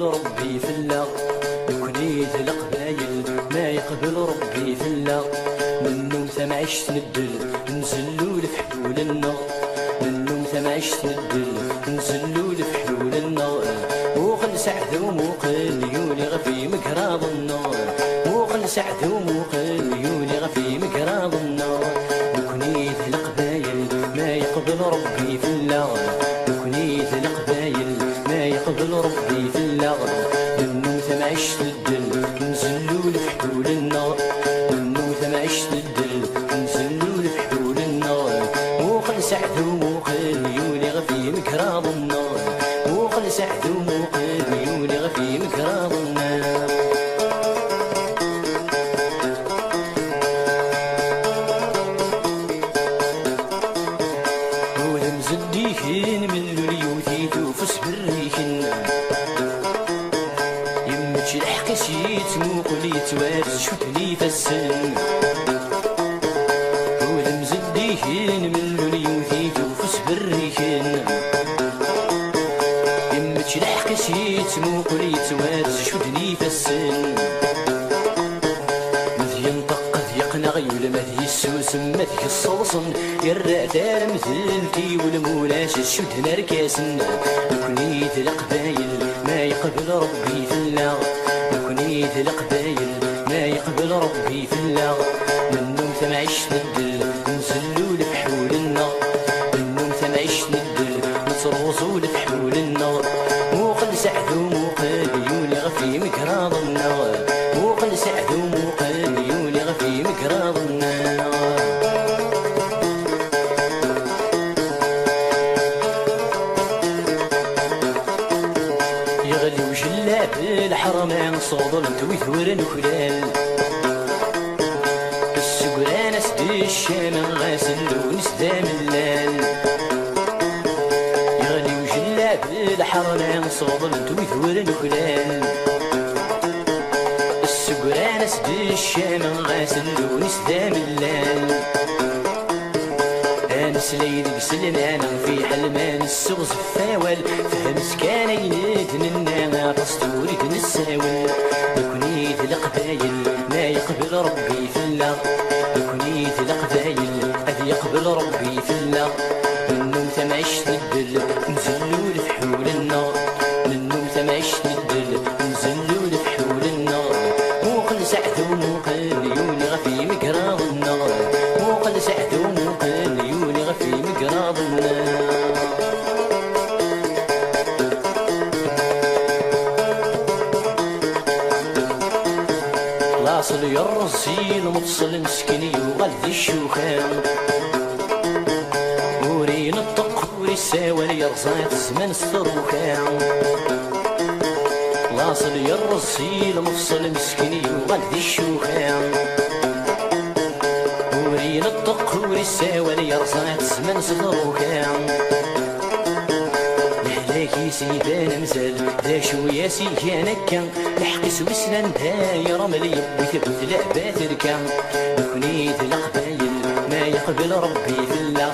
ربي في الله. كنيت القبايل ما يقبل ربي في الله. منهم ثم عشت ندل نزلوا لفحول النار. منهم ثم عشت ندل نزلوا لفحول النار. موقل سعد وموقل يوني غفي مكراض النار. موقل سعد وموقل يوني غفي مكراض النار. كنيت القبايل ما يقبل ربي في الله. كنيت القبايل ما يقبل ربي في الله. منهم ثم عشت ندل نزلوا لفحول النار. منهم ثم عشت ندل نزلوا لفحول النار. موقل سعد وموقل يوني غفي مكراض النار. موقل سعد وموقل يوني غفي مكراض النار. ولم زديكن من لوليوتي توفس بالريكن. يمتش الحكسيت موقلي توارز شوتني فالسن. ولم زديكن من لوليوتي توفس بالريكن. يمتش الحكسيت موقلي توارز شوتني فالسن. غيول مذي السوس مذي الصلصن. يرى دار مثلتي والمولاش الشد نركاسن. كنيت القبايل ما يقبل ربي في الله. كنيت القبايل ما يقبل ربي في الله. منهم ثم عشت ندل نزلوا لفحول النار. منهم ثم عشت ندل نصرصوا لفحول النار. موقل سعد وموقل يوني غفي مكراض النار. موقل سعد وموقل يوني غفي مكراض النار. يغلي وجلاب الحرمان صوضلت ويثور نخلال. السقران اسد الشام غاسل ونسدام اللال. يغلي وجلاب الحرمان صوضلت ويثور نخلال. السقران اسد الشام غاسل ونسدام اللال. انس ليل بسلمان في حلمان السغز الثاول. فهمس كان ينتننا فاستوري تنساول. كنيت القبايل ما يقبل ربي في الله. كنيت القبايل اذ يقبل ربي في الله. منهم ثم عشت ندل نزلوا لفحول النار. منهم ثم عشت ندل نزلوا لفحول النار. موقل سعد وموقل يوني غفي مكراض النار. موقل سعد وموقل يوني غفي مكراض النار. لاصل يرصيل متصل مسكني وغلي الشوخان. ورين الطقور الساول يرصات زمن الصروخان. لاصل يرصيل مفصل مسكني وغلي الشوخان. ورين الطقور الساول يرصات زمن الصروخان. لهلاكي سيبان مزال ذا شويا سيكان كان. نحقس وسنان داير رملي وثبت لعبات ركان. كنيت القبايل ما يقبل ربي في الله.